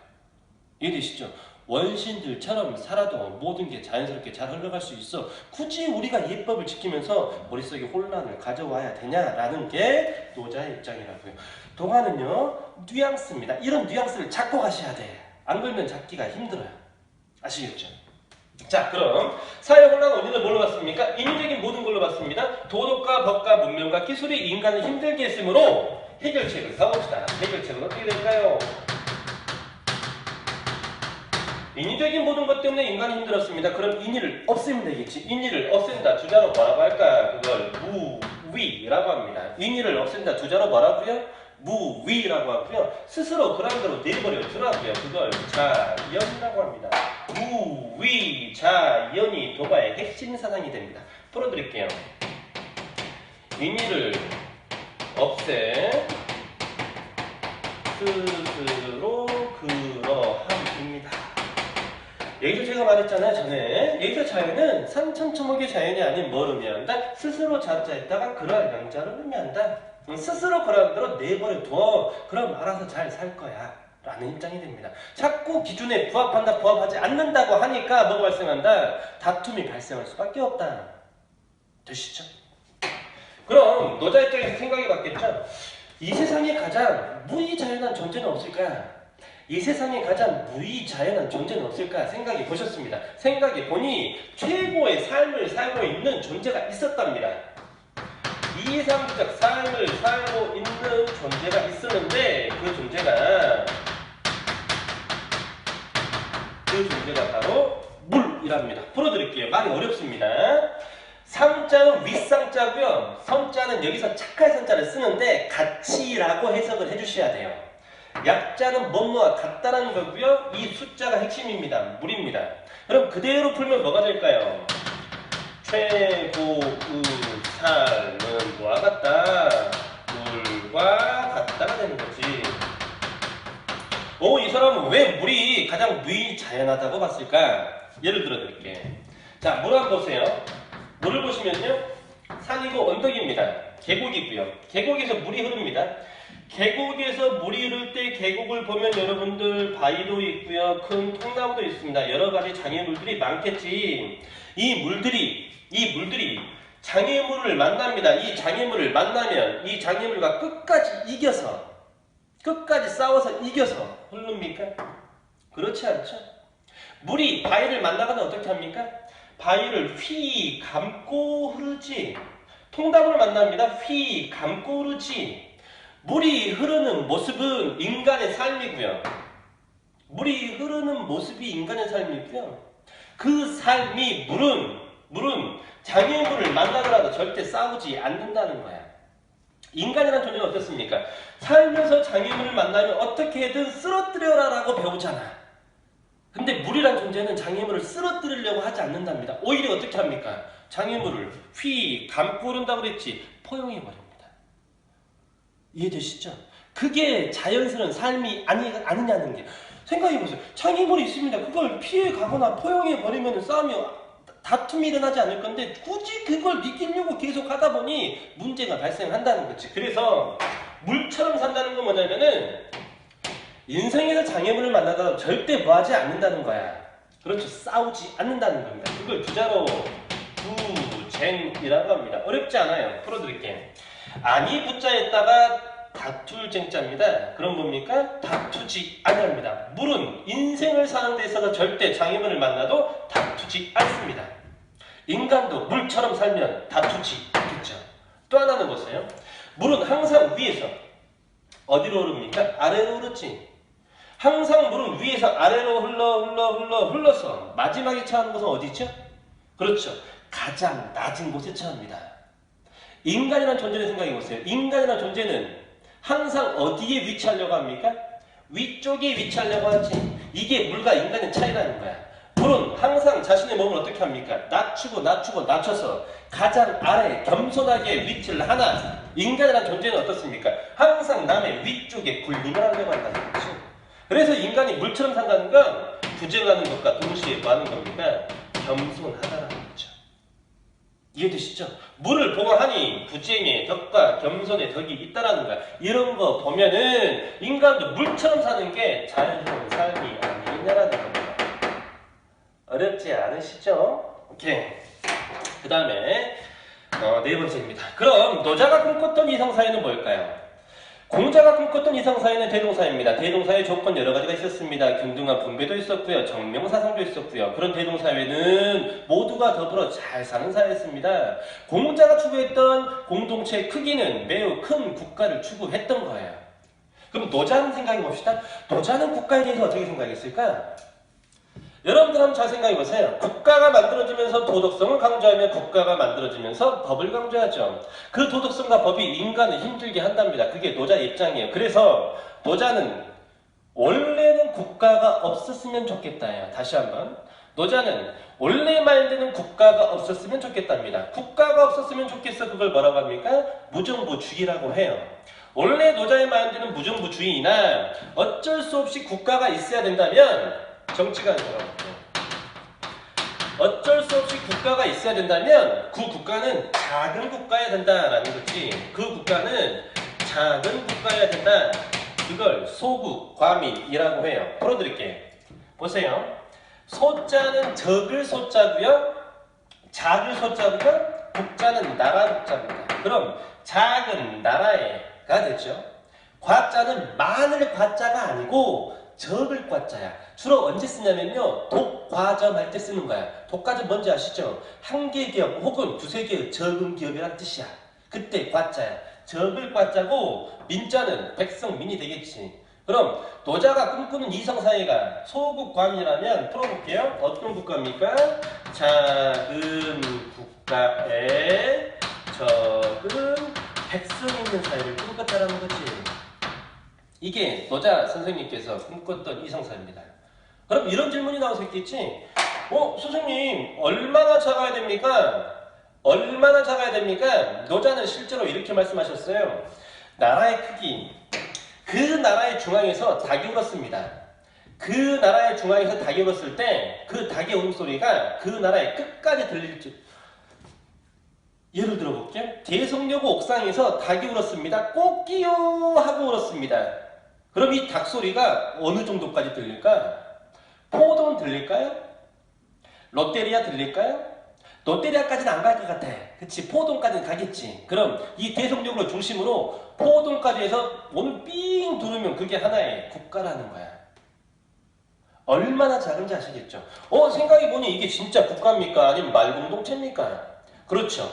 이해되시죠? 원시인들처럼 살아도 모든 게 자연스럽게 잘 흘러갈 수 있어. 굳이 우리가 예법을 지키면서 머릿속에 혼란을 가져와야 되냐라는 게 노자의 입장이라고요. 동화는요 뉘앙스입니다. 이런 뉘앙스를 잡고 가셔야 돼. 안 그러면 잡기가 힘들어요. 아시겠죠? 자, 그럼 사회 혼란 원인을 뭘로 봤습니까? 인위적인 모든 걸로 봤습니다. 도덕과 법과 문명과 기술이 인간을 힘들게 했으므로 해결책을 가봅시다. 해결책은 어떻게 될까요? 인위적인 모든 것 때문에 인간이 힘들었습니다. 그럼 인위를 없애면 되겠지. 인위를 없앤다. 주자로 뭐라고 할까? 그걸 무위라고 합니다. 인위를 없앤다. 주자로 뭐라고요? 무위라고 하고요. 스스로 그런 대로 내버려 두라고요. 그걸 자연이라고 합니다. 무위 자연이 도가의 핵심 사상이 됩니다. 풀어드릴게요. 인위를 없애 스스로 그러함입니다. 여기서 제가 말했잖아요. 전에 여기서 자연은 산천초목의 자연이 아닌 뭐를 의미한다? 스스로 자자에다가 그러한 양자를 의미한다. 스스로 그러한 대로 내버려 둬. 그럼 알아서 잘 살 거야 라는 입장이 됩니다. 자꾸 기준에 부합한다 부합하지 않는다고 하니까 뭐가 발생한다? 다툼이 발생할 수밖에 없다. 되시죠? 그럼 노자 입장에서 생각해 봤겠죠? 이 세상에 가장 무의자연한 존재는 없을까? 이 세상에 가장 무의자연한 존재는 없을까 생각해 보셨습니다. 생각해 보니 최고의 삶을 살고 있는 존재가 있었답니다. 이상적 삶을 살고 있는 존재가 있었는데 그 존재가 바로 물이랍니다. 풀어드릴게요. 말이 어렵습니다. 상자는 윗상자고요. 선자는 여기서 착할 선자를 쓰는데 같이라고 해석을 해주셔야 돼요. 약자는 뭐뭐와 같다라는 거고요. 이 숫자가 핵심입니다. 물입니다. 그럼 그대로 풀면 뭐가 될까요? 최고의 삶은 뭐와 같다? 물과 같다가 되는 거지. 오, 이 사람은 왜 물이 가장 무의자연하다고 봤을까? 예를 들어 드릴게요. 자, 물 한번 보세요. 물을 보시면요. 산이고 언덕입니다. 계곡이고요. 계곡에서 물이 흐릅니다. 계곡에서 물이 흐를 때 계곡을 보면 여러분들 바위도 있고요. 큰 통나무도 있습니다. 여러 가지 장애물들이 많겠지. 이 물들이 장애물을 만납니다. 이 장애물을 만나면 이 장애물과 끝까지 싸워서 이겨서 흐릅니까? 그렇지 않죠? 물이 바위를 만나가면 어떻게 합니까? 바위를 휘 감고 흐르지. 통나무를 만납니다. 휘 감고 흐르지. 물이 흐르는 모습은 인간의 삶이고요. 물이 흐르는 모습이 인간의 삶이고요. 그 삶이 물은 장애물을 만나더라도 절대 싸우지 않는다는 거야. 인간이라는 존재는 어떻습니까? 살면서 장애물을 만나면 어떻게든 쓰러뜨려라라고 배우잖아. 근데 물이란 존재는 장애물을 쓰러뜨리려고 하지 않는답니다. 오히려 어떻게 합니까? 장애물을 휘 감고 흐른다고 그랬지 포용해버립니다. 이해되시죠? 그게 자연스러운 삶이 아니냐는 게. 생각해보세요. 장애물이 있습니다. 그걸 피해가거나 포용해버리면 싸움이 다툼이 일어나지 않을 건데 굳이 그걸 이기려고 계속 하다 보니 문제가 발생한다는 거지. 그래서 물처럼 산다는 건 뭐냐면은 인생에서 장애물을 만나도 절대 뭐하지 않는다는 거야. 그렇죠. 싸우지 않는다는 겁니다. 그걸 부자로 부쟁이라고 합니다. 어렵지 않아요. 풀어드릴게요. 아니 부자에다가 다툴 쟁자입니다. 그럼 뭡니까? 다투지 않습니다. 물은 인생을 사는 데 있어서 절대 장애물을 만나도 다투지 않습니다. 인간도 물처럼 살면 다투지 않겠죠. 또 하나는 보세요. 물은 항상 위에서 어디로 흐릅니까? 아래로 흐르지. 항상 물은 위에서 아래로 흘러서 마지막에 처하는 곳은 어디죠? 그렇죠. 가장 낮은 곳에 처합니다. 인간이라는 존재를 생각해보세요. 인간이라는 존재는 항상 어디에 위치하려고 합니까? 위쪽에 위치하려고 하지. 이게 물과 인간의 차이라는 거야. 물은 항상 자신의 몸을 어떻게 합니까? 낮춰서 가장 아래 겸손하게 위치를 하나. 인간이라는 존재는 어떻습니까? 항상 남의 위쪽에 군림을 하려고 한다는 거죠. 그래서 인간이 물처럼 산다는 건 부정하는 것과 동시에 뭐 하는 겁니까? 겸손하다는 거죠. 이해되시죠? 물을 보고하니 부쟁의 덕과 겸손의 덕이 있다라는 거야. 이런 거 보면은 인간도 물처럼 사는 게 자연스러운 삶이 아니냐라는 겁니다. 어렵지 않으시죠? 오케이. 그 다음에 네 번째입니다. 그럼 노자가 꿈꿨던 이성사회는 뭘까요? 공자가 꿈꿨던 이성사회는 대동사회입니다. 대동사회 조건 여러 가지가 있었습니다. 균등한 분배도 있었고요. 정명사상도 있었고요. 그런 대동사회는 모두가 더불어 잘 사는 사회였습니다. 공자가 추구했던 공동체의 크기는 매우 큰 국가를 추구했던 거예요. 그럼 노자는 생각해 봅시다. 노자는 국가에 대해서 어떻게 생각했을까? 여러분들 한번 잘 생각해 보세요. 국가가 만들어지면서 도덕성을 강조하며 국가가 만들어지면서 법을 강조하죠. 그 도덕성과 법이 인간을 힘들게 한답니다. 그게 노자의 입장이에요. 그래서 노자는 원래는 국가가 없었으면 좋겠다예요. 다시 한번. 노자는 원래 마인드는 국가가 없었으면 좋겠답니다. 국가가 없었으면 좋겠어. 그걸 뭐라고 합니까? 무정부주의라고 해요. 원래 노자의 마인드는 무정부주의이나 어쩔 수 없이 국가가 있어야 된다면 정치가 어쩔 수 없이 국가가 있어야 된다면 그 국가는 작은 국가여야 된다라는 거지. 그 국가는 작은 국가여야 된다. 그걸 소국, 과민이라고 해요. 풀어드릴게요. 보세요. 소자는 적을 소자고요. 작을 소자고요. 국자는 나라 국자입니다. 그럼 작은 나라가 되죠. 과자는 많을 과자가 아니고 적을 과자야. 주로 언제 쓰냐면요. 독과점 할 때 쓰는 거야. 독과점 뭔지 아시죠? 한 개의 기업 혹은 두세 개의 적은 기업이란 뜻이야. 그때 과자야. 적을 과자고 민자는 백성민이 되겠지. 그럼 노자가 꿈꾸는 이성사회가 소국과민이라면 풀어볼게요. 어떤 국가입니까? 작은 국가에 적은 백성이 있는 사회를 꿈꿨다라는 거지. 이게 노자 선생님께서 꿈꿨던 이성사입니다. 그럼 이런 질문이 나올 수 있겠지. 선생님 얼마나 작아야 됩니까? 얼마나 작아야 됩니까? 노자는 실제로 이렇게 말씀하셨어요. 나라의 크기, 그 나라의 중앙에서 닭이 울었습니다. 그 나라의 중앙에서 닭이 울었을 때 그 닭의 울음소리가 그 나라의 끝까지 들릴 줄. 예를 들어볼게요. 대성여고 옥상에서 닭이 울었습니다. 꼭기요 하고 울었습니다. 그럼 이 닭 소리가 어느 정도까지 들릴까? 포도는 들릴까요? 롯데리아 들릴까요? 롯데리아까지는 안 갈 것 같아. 그치? 포동까지는 가겠지. 그럼 이 대성역을 중심으로 포동까지 해서 몸을 삥 두르면 그게 하나의 국가라는 거야. 얼마나 작은지 아시겠죠? 생각해보니 이게 진짜 국가입니까? 아니면 말공동체입니까? 그렇죠.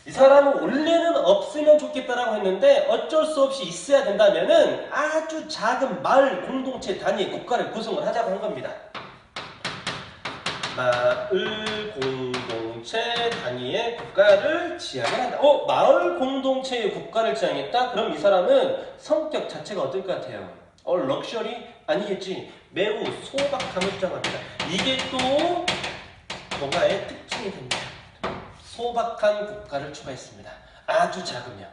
이 사람은 원래는 없으면 좋겠다라고 했는데 어쩔 수 없이 있어야 된다면은 아주 작은 마을 공동체 단위의 국가를 구성을 하자고 한 겁니다. 마을 공동체 단위의 국가를 지향을 한다. 마을 공동체의 국가를 지향했다? 그럼 이 사람은 성격 자체가 어떨 것 같아요? 럭셔리? 아니겠지. 매우 소박함을 주장합니다. 이게 또 동아의 특징이 됩니다. 소박한 국가를 추가했습니다. 아주 작으면.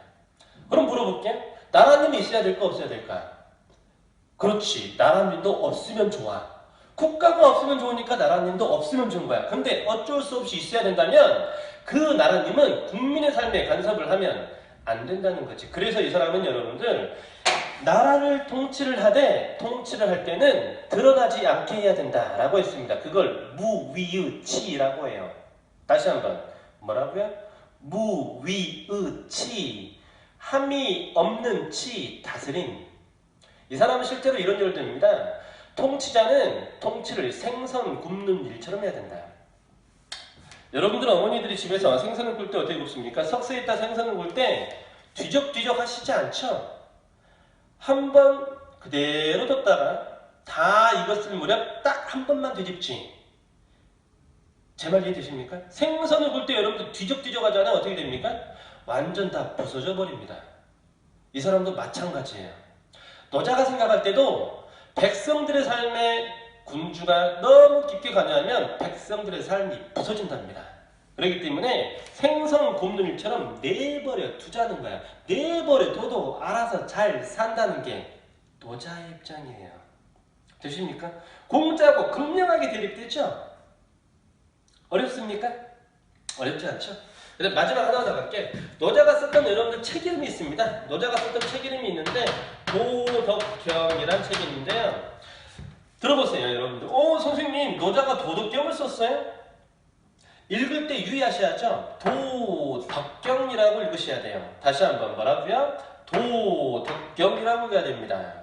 그럼 물어볼게. 나라님이 있어야 될까 없어야 될까? 그렇지. 나라님도 없으면 좋아. 국가가 없으면 좋으니까 나라님도 없으면 좋은 거야. 근데 어쩔 수 없이 있어야 된다면 그 나라님은 국민의 삶에 간섭을 하면 안 된다는 거지. 그래서 이 사람은 여러분들 나라를 통치를 할 때는 드러나지 않게 해야 된다라고 했습니다. 그걸 무위의치라고 해요. 다시 한번. 뭐라고요? 무위의치. 함이 없는 치, 다스림. 이 사람은 실제로 이런 열등입니다. 통치자는 통치를 생선 굽는 일처럼 해야 된다. 여러분들 어머니들이 집에서 생선을 굽을 때 어떻게 굽습니까? 석쇠에다 생선을 굽을 때 뒤적뒤적 하시지 않죠? 한번 그대로 뒀다가 다 익었을 무렵 딱 한 번만 뒤집지. 제 말 이해되십니까? 생선을 볼 때 여러분들 뒤적뒤적 하잖아요. 어떻게 됩니까? 완전 다 부서져 버립니다. 이 사람도 마찬가지예요. 노자가 생각할 때도 백성들의 삶에 군주가 너무 깊게 관여하면 백성들의 삶이 부서진답니다. 그렇기 때문에 생선 굽는 일처럼 내버려 두자는 거야. 내버려 둬도 알아서 잘 산다는 게 노자의 입장이에요. 되십니까? 공자하고 극명하게 대립되죠? 어렵습니까? 어렵지 않죠? 그래서 마지막 하나 더 갈게. 노자가 썼던 여러분들 책 이름이 있습니다. 노자가 썼던 책 이름이 있는데 도덕경이란 책이 있는데요. 들어보세요 여러분들. 선생님 노자가 도덕경을 썼어요? 읽을 때 유의하셔야죠. 도덕경이라고 읽으셔야 돼요. 다시 한번 뭐라고요? 도덕경이라고 해야 됩니다.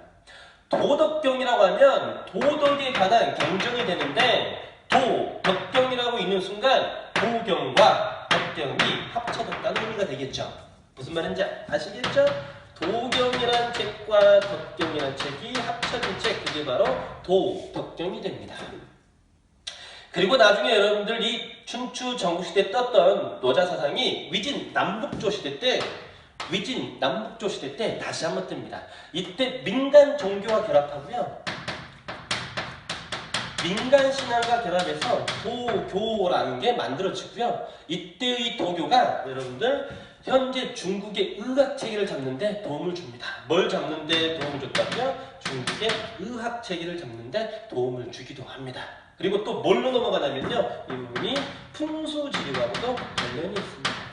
도덕경이라고 하면 도덕에 관한 경전이 되는데 도덕경이라고 있는 순간 도경과 덕경이 합쳐졌다는 의미가 되겠죠. 무슨 말인지 아시겠죠? 도경이란 책과 덕경이란 책이 합쳐진 책, 그게 바로 도덕경이 됩니다. 그리고 나중에 여러분들 이 춘추 전국시대 떴던 노자사상이 위진 남북조 시대 때 다시 한번 뜹니다. 이때 민간 종교와 결합하고요. 민간 신앙과 결합해서 도교라는 게 만들어지고요. 이때의 도교가 여러분들 현재 중국의 의학 체계를 잡는데 도움을 줍니다. 뭘 잡는데 도움을 줬다고요? 중국의 의학 체계를 잡는데 도움을 주기도 합니다. 그리고 또 뭘로 넘어가냐면요. 이 부분이 풍수지리와도 관련이 있습니다.